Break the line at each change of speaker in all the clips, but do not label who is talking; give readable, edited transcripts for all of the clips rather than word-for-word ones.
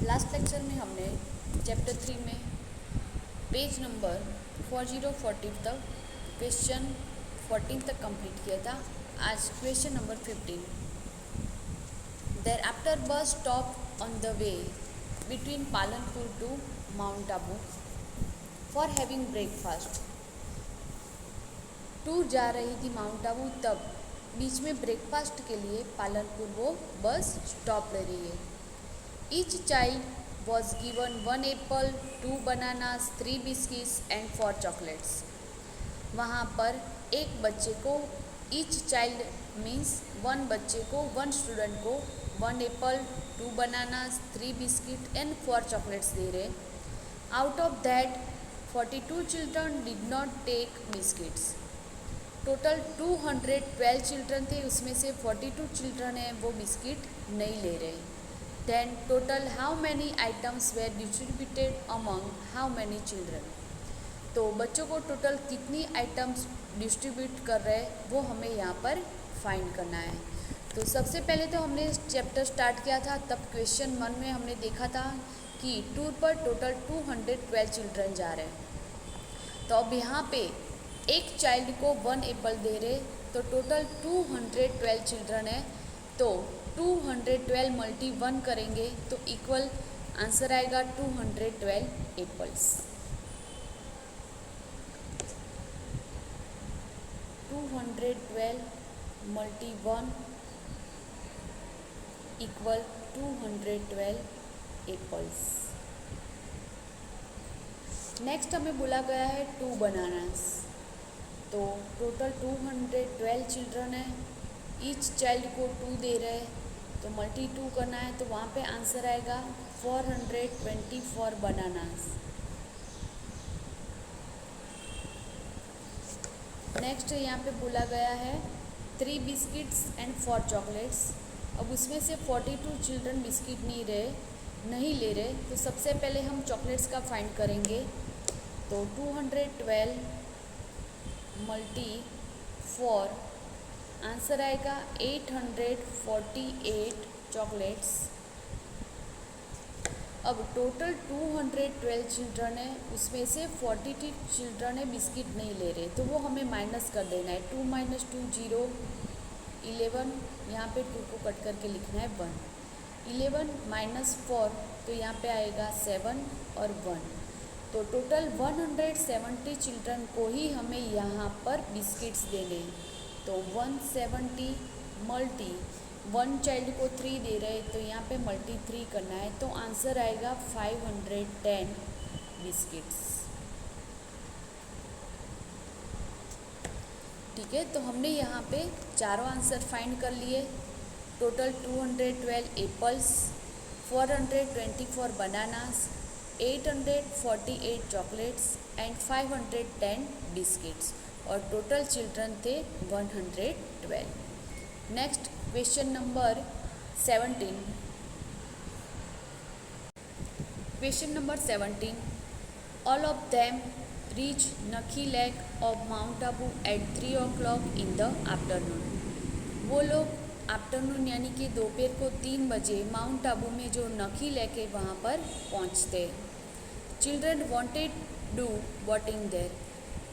Last lecture में हमने chapter 3 में पेज नंबर 4040 तक क्वेश्चन 14 तक कंप्लीट किया था। आज question number 15। There after bus stop on the way between Palanpur to mount Abu for having breakfast. Tour जा रही थी माउंट आबू, तब बीच में ब्रेकफास्ट के लिए पालनपुर वो बस स्टॉप ले रही है। Each child was given 1 apple, 2 bananas, 3 biscuits and 4 chocolates. वहाँ पर एक बच्चे को each child means one बच्चे को, one student को 1 apple, 2 bananas, 3 biscuits and 4 chocolates दे रहे। Out of that 42 children did not take biscuits. Total 212 children थे, उसमें से 42 चिल्ड्रन हैं वो बिस्किट नहीं ले रहे। Then total how many items were distributed among how many children? तो बच्चों को टोटल कितनी आइटम्स डिस्ट्रीब्यूट कर रहे हैं वो हमें यहाँ पर फाइंड करना है। तो सबसे पहले तो हमने चैप्टर स्टार्ट किया था, तब क्वेश्चन 1 में हमने देखा था कि टूर पर टोटल 212 चिल्ड्रन जा रहे हैं। तो अब यहाँ पे एक चाइल्ड को 1 एप्पल दे रहे, तो टोटल 212 चिल्ड्रन है। तो 212 मल्टी 1 करेंगे तो इक्वल आंसर आएगा 212 apples. 212 multi 1 equal 212 apples. Next हमें बोला गया है 2 बनानास। तो टोटल 212 चिल्ड्रन है, ईच चाइल्ड को 2 दे रहे हैं, तो मल्टी 2 करना है, तो वहाँ पे आंसर आएगा 424 बनानास। नेक्स्ट यहाँ पे बोला गया है 3 बिस्किट्स एंड 4 चॉकलेट्स। अब उसमें से 42 चिल्ड्रन बिस्किट नहीं ले रहे, तो सबसे पहले हम चॉकलेट्स का फाइंड करेंगे। तो 212 मल्टी 4 आंसर आएगा 848 चॉकलेट्स। अब टोटल 212 चिल्ड्रन है, उसमें से 42 चिल्ड्रन है बिस्किट नहीं ले रहे, तो वो हमें माइनस कर देना है। 2 - 2 0, 11, यहाँ पे 2 को कट करके लिखना है 1। 11 - 4, तो यहाँ पे आएगा 7 और 1। तो टोटल 170 चिल्ड्रन को ही हमें यहाँ पर बिस्किट्स देने। तो 170 मल्टी 1 चाइल्ड को 3 दे रहे, तो यहाँ पे मल्टी 3 करना है, तो आंसर आएगा 510 बिस्किट्स। ठीक है, तो हमने यहाँ पे चारों आंसर फाइंड कर लिए। Total 212 apples, 424 bananas, 848 chocolates and 510 biscuits, और टोटल चिल्ड्रन थे 112। Next question number 17। Question number 17। All of them reach Nakki lake of mount Abu at 3 o'clock in the afternoon. वो लोग आफ्टरनून यानी कि दोपहर को 3 बजे माउंट आबू में जो नखी लेक है वहाँ पर पहुँचते। Children wanted do boating there.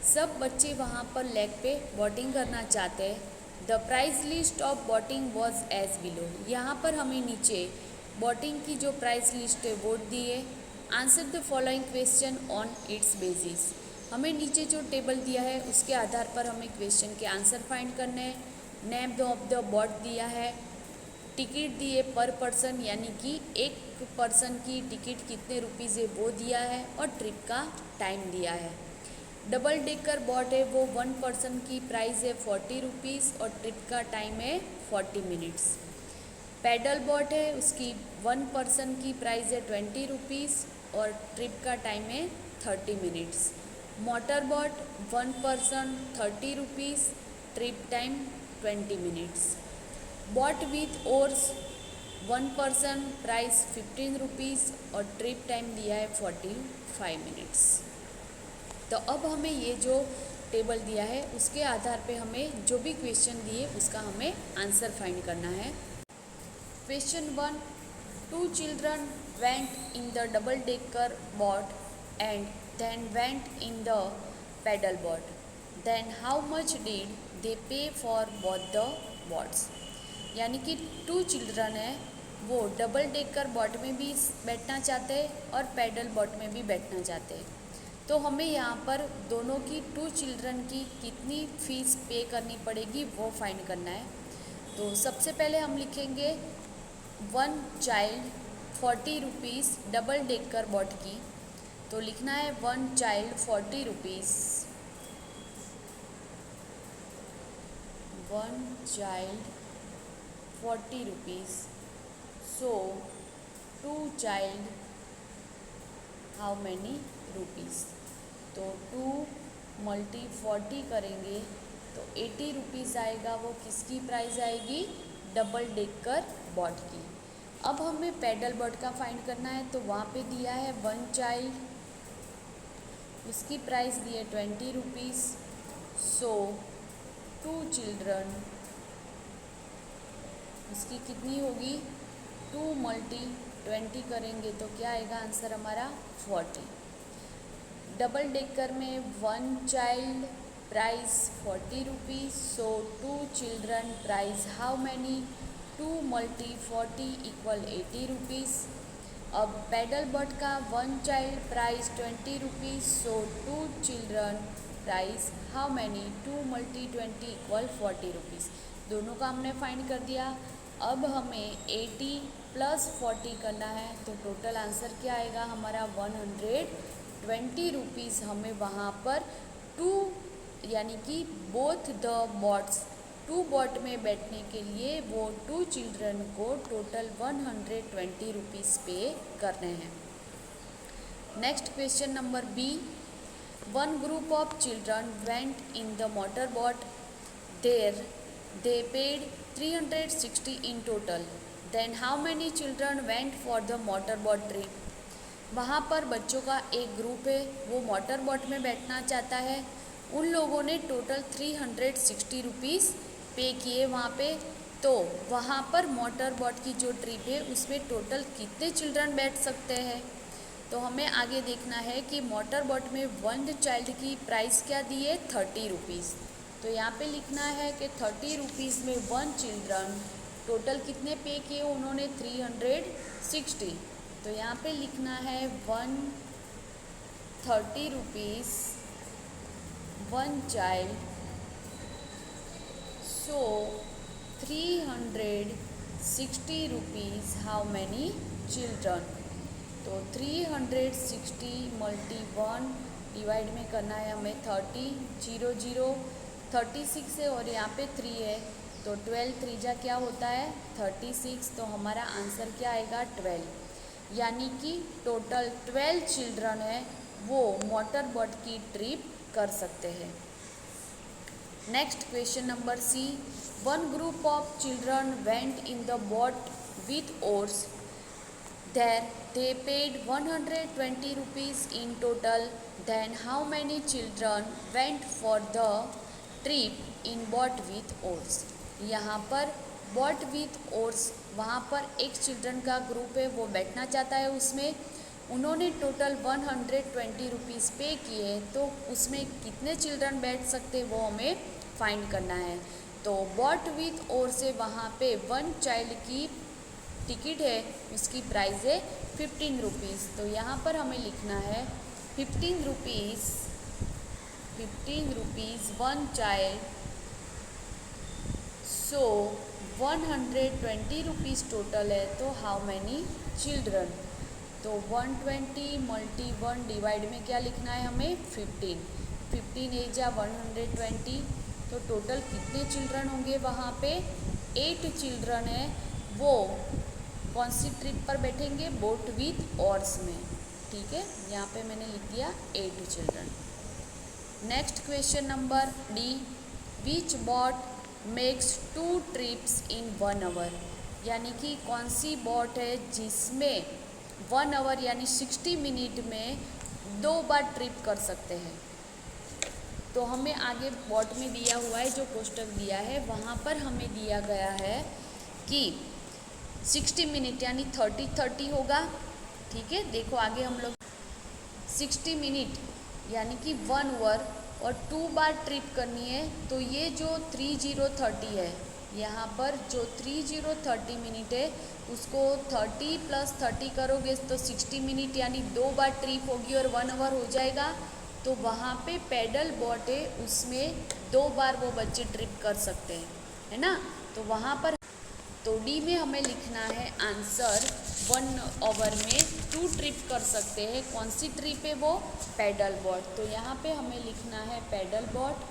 सब बच्चे वहाँ पर लेक पे बोटिंग करना चाहते हैं। The price list of boating was as below. यहाँ पर हमें नीचे बोटिंग की जो प्राइस लिस्ट है वो दी है। Answer the following question on it's basis. हमें नीचे जो टेबल दिया है उसके आधार पर हमें क्वेश्चन के आंसर फाइंड करने हैं। नेम ऑफ द बोट दिया है, टिकट दी है पर पर्सन, यानी कि एक पर्सन की टिकट कितने रुपीज़ है वो दिया है, और ट्रिप का टाइम दिया है। डबल डेकर बोट है वो 1 पर्सन की प्राइस है 40 रुपीज़ और ट्रिप का टाइम है 40 मिनट्स। पैडल बोट है, उसकी 1 पर्सन की प्राइस है 20 रुपीज़ और ट्रिप का टाइम है 30 minutes. Motor boat 1 person 30 rupees, trip time 20 minutes. Boat with ores 1 person, price 15 rupees और ट्रिप टाइम दिया है 45 मिनट्स। तो अब हमें ये जो टेबल दिया है उसके आधार पे हमें जो भी क्वेश्चन दिए उसका हमें आंसर फाइंड करना है। Question 1, Two children went in the double-decker boat and then went in the paddle boat. Then how much did they pay for both the boats? यानी कि टू चिल्ड्रन है, वो डबल डेकर बोट में भी बैठना चाहते हैं और पैडल बोट में भी बैठना चाहते हैं। तो हमें यहाँ पर दोनों की टू चिल्ड्रन की कितनी फ़ीस पे करनी पड़ेगी वो फाइंड करना है। तो सबसे पहले हम लिखेंगे one child 40 rupees double decker boat की। तो लिखना है one child 40 rupees, one child 40 rupees. So two child how many rupees? तो 2 × 40 करेंगे तो 80 रुपीज़ आएगा। वो किसकी प्राइस आएगी? डबल डेकर बोट की। अब हमें पैडल बोट का फाइंड करना है। तो वहाँ पे दिया है वन चाइल्ड, उसकी प्राइस दी है 20 रुपीज़। सो टू चिल्ड्रन, उसकी कितनी होगी? 2 × 20 करेंगे तो क्या आएगा आंसर हमारा? 40। डबल डेकर में one child price 40 rupees. So two children price how many? 2 × 40 = 80 rupees. अब पैडल बोट का one child price 20 rupees. So two children price how many? 2 × 20 = 40 rupees. दोनों का हमने फाइंड कर दिया। अब हमें 80 + 40 करना है। तो टोटल आंसर क्या आएगा हमारा? 120 रुपीज़ हमें वहाँ पर टू यानी कि both the boats, two boat में बैठने के लिए वो टू चिल्ड्रन को टोटल 120 रुपीज़ पे करने हैं। Next question number B. One group of children went in the motor boat. There they paid 360 in total. Then how many children went for the motorboat trip? वहाँ पर बच्चों का एक group है, वो motor boat में बैठना चाहता है। उन लोगों ने टोटल 360 रुपीज़ पे किए वहाँ पे। तो वहाँ पर मोटर बोट की जो ट्रिप है उसमें टोटल कितने चिल्ड्रन बैठ सकते हैं? तो हमें आगे देखना है कि मोटर बोट में वन चाइल्ड की प्राइस क्या दी है? 30 रुपीज़। तो यहाँ पे लिखना है कि 30 रुपीज़ में वन चिल्ड्रन टोटल कितने पे किए उन्होंने? 360। तो यहाँ पे लिखना है 130 rupees one child. So 360 rupees how many children? तो 360 × 1 डिवाइड में करना है हमें 30, 0 0 36 है और यहाँ पे 3 है। तो 12 3 क्या होता है? 36। तो हमारा आंसर क्या आएगा? 12। यानी कि टोटल 12 चिल्ड्रन है वो मोटर बोट की ट्रिप कर सकते हैं। Next question number C. One group of children went in the boat with oars. There they paid 120 rupees in total. Then how many children went for the trip in boat with oars? यहाँ पर boat with oars, वहाँ पर एक children का group है वो बैठना चाहता है उसमें। उन्होंने टोटल 120 रुपीज़ पे किए। तो उसमें कितने चिल्ड्रन बैठ सकते वो हमें फाइंड करना है। तो बोट विथ ओर से वहाँ पे वन चाइल्ड की टिकट है उसकी प्राइस है 15 रुपीज़। तो यहाँ पर हमें लिखना है 15 रुपीज़ वन चाइल्ड। सो 120 रुपीज़ टोटल है। तो हाउ मैनी चिल्ड्रन? तो 120 × 1 डिवाइड में क्या लिखना है हमें? 15। 15 × 120। तो टोटल कितने चिल्ड्रन होंगे वहाँ पे? 8 चिल्ड्रन है वो कौन सी ट्रिप पर बैठेंगे? बोट विथ ओर्स में। ठीक है, यहाँ पे मैंने लिख दिया 8 children. Next question number D. Which boat makes 2 trips in 1 hour? यानी कि कौन सी बोट है जिसमें 1 आवर यानी 60 मिनट में 2 बार ट्रिप कर सकते हैं? तो हमें आगे बोट में दिया हुआ है, जो कोष्टक दिया है वहाँ पर हमें दिया गया है कि 60 मिनट यानी 30-30 होगा। ठीक है, देखो आगे हम लोग 60 मिनट यानी कि 1 आवर और 2 बार ट्रिप करनी है। तो ये जो 30-30 है, यहाँ पर जो 30-30 मिनट है उसको 30 + 30 करोगे तो 60 मिनट यानी 2 बार ट्रिप होगी और 1 आवर हो जाएगा। तो वहाँ पे पैडल बोट है, उसमें 2 बार वो बच्चे ट्रिप कर सकते हैं, है ना। तो वहाँ पर तो डी में हमें लिखना है आंसर 1 आवर में 2 ट्रिप कर सकते हैं। कौन सी ट्रिप है वो? Paddle boat. तो यहाँ पे हमें लिखना है paddle boat.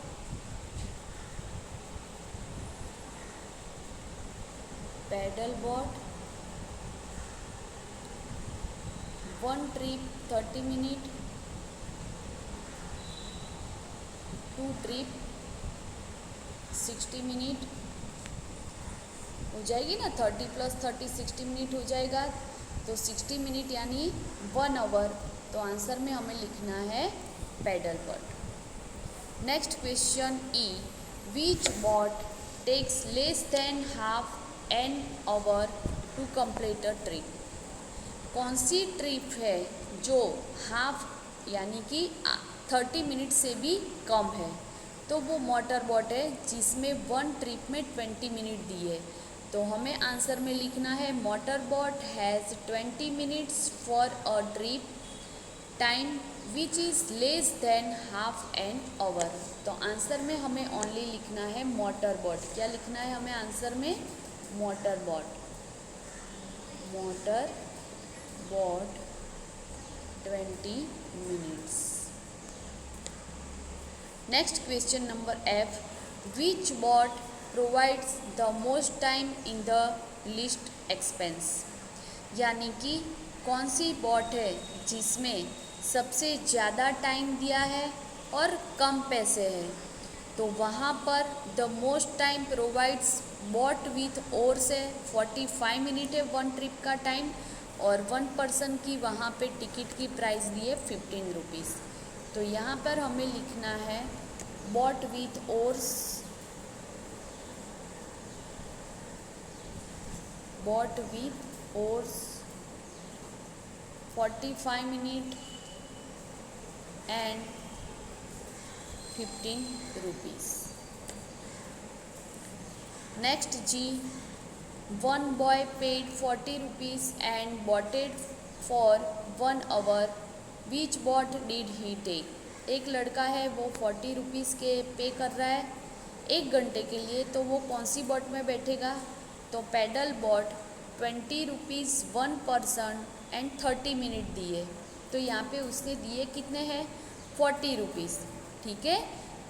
Paddle boat 1 trip 30 minute, 2 trip 60 minute हो जाएगी ना। 30 + 30 60 मिनट हो जाएगा। तो 60 मिनट यानी 1 आवर। तो आंसर में हमें लिखना है paddle boat. Next question E, which boat takes less than half an hour to complete a trip. कौन सी ट्रिप है जो हाफ यानी कि 30 मिनट से भी कम है। तो वो मोटर बोट है जिसमें 1 ट्रिप में 20 मिनट दिए। तो हमें आंसर में लिखना है motor boat has 20 minutes for a trip time which is less than half an our. तो आंसर में हमें ओनली लिखना है मोटर बोट। क्या लिखना है हमें आंसर में? Motor boat. Motor boat 20 minutes. Next question number F, which boat provides the most time in the list expense. यानी कि कौन सी बोट है जिसमें सबसे ज़्यादा टाइम दिया है और कम पैसे हैं। तो वहाँ पर the most time provides boat with ores है, 45 मिनट है 1 ट्रिप का टाइम, और 1 पर्सन की वहाँ पे टिकट की प्राइस दी है 15 रुपीज़। तो यहाँ पर हमें लिखना है boat with oars, boat with oars 45 minute and 15 rupees. Next जी, 1 boy paid 40 rupees and boated for 1 hour, which boat did he take. एक लड़का है वो 40 रुपीज़ के पे कर रहा है 1 घंटे के लिए। तो वो कौन सी बोट में बैठेगा? तो paddle boat 20 rupees 1 person and 30 minute दिए। तो यहाँ पे उसने दिए कितने हैं? 40 रुपीज़। ठीक है,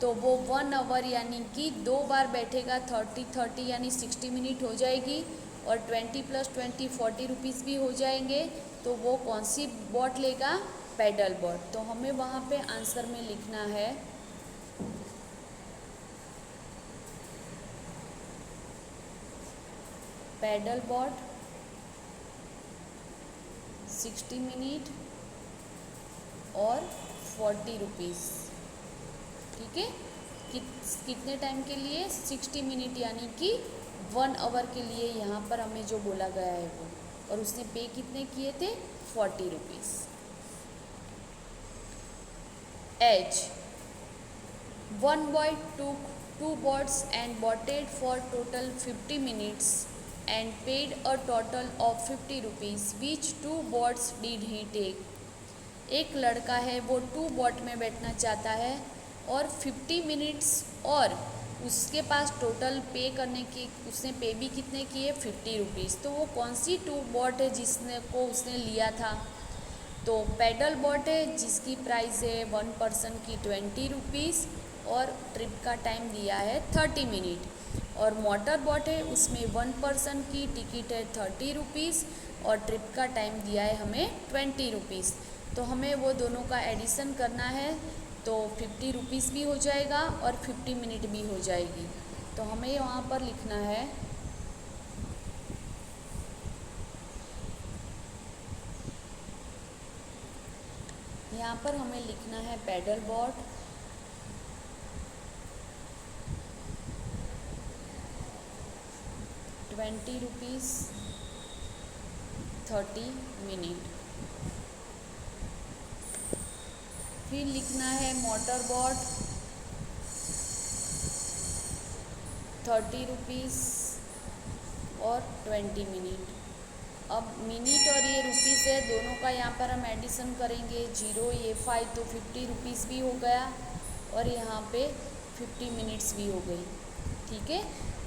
तो वो 1 आवर यानी कि 2 बार बैठेगा, 30-30 यानी 60 मिनट हो जाएगी, और 20 + 20 40 रुपीज़ भी हो जाएंगे। तो वो कौन सी बोट लेगा? Paddle boat. तो हमें वहाँ पे आंसर में लिखना है पैडल बोट 60 मिनट और 40 रुपीज़। ठीक है, कितने टाइम के लिए? 60 मिनट यानी कि 1 आवर के लिए यहाँ पर हमें जो बोला गया है वो, और उसने पे कितने किए थे? 40 rupees. H, 1 boy took 2 boats and boated for total 50 minutes and paid a total of 50 rupees. Which 2 boats did he take? एक लड़का है वो 2 बोट में बैठना चाहता है और 50 मिनट्स, और उसके पास टोटल पे करने की उसने पे भी कितने किए? 50 रुपीज़। तो वो कौन सी 2 बोट है जिसने को उसने लिया था? तो पैडल बोट है जिसकी प्राइस है 1 पर्सन की 20 रुपीज़ और ट्रिप का टाइम दिया है 30 मिनट। और मोटर बोट है उसमें 1 पर्सन की टिकट है 30 रुपीज़ और ट्रिप का टाइम दिया है हमें 20 रुपीज़। तो हमें वो दोनों का एडिशन करना है, तो 50 रुपीज़ भी हो जाएगा और 50 मिनट भी हो जाएगी। तो हमें वहाँ पर लिखना है यहाँ पर हमें लिखना है पैडल बोट 20 रुपीज़ 30 मिनट। फिर लिखना है मोटर बोट 30 रुपीज़ और 20 मिनट। अब मिनट और ये रुपीज़ है, दोनों का यहाँ पर हम एडिशन करेंगे, 0 ये 5 तो 50 रुपीज़ भी हो गया और यहाँ पे 50 मिनट्स भी हो गई। ठीक है,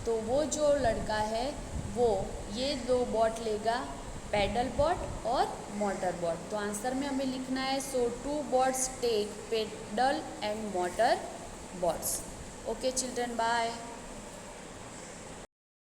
तो वो जो लड़का है वो ये 2 बॉट लेगा, पैडल बॉट और मोटर बॉट। तो आंसर में हमें लिखना है so 2 boats take paddle and motor boats. Okay children, bye.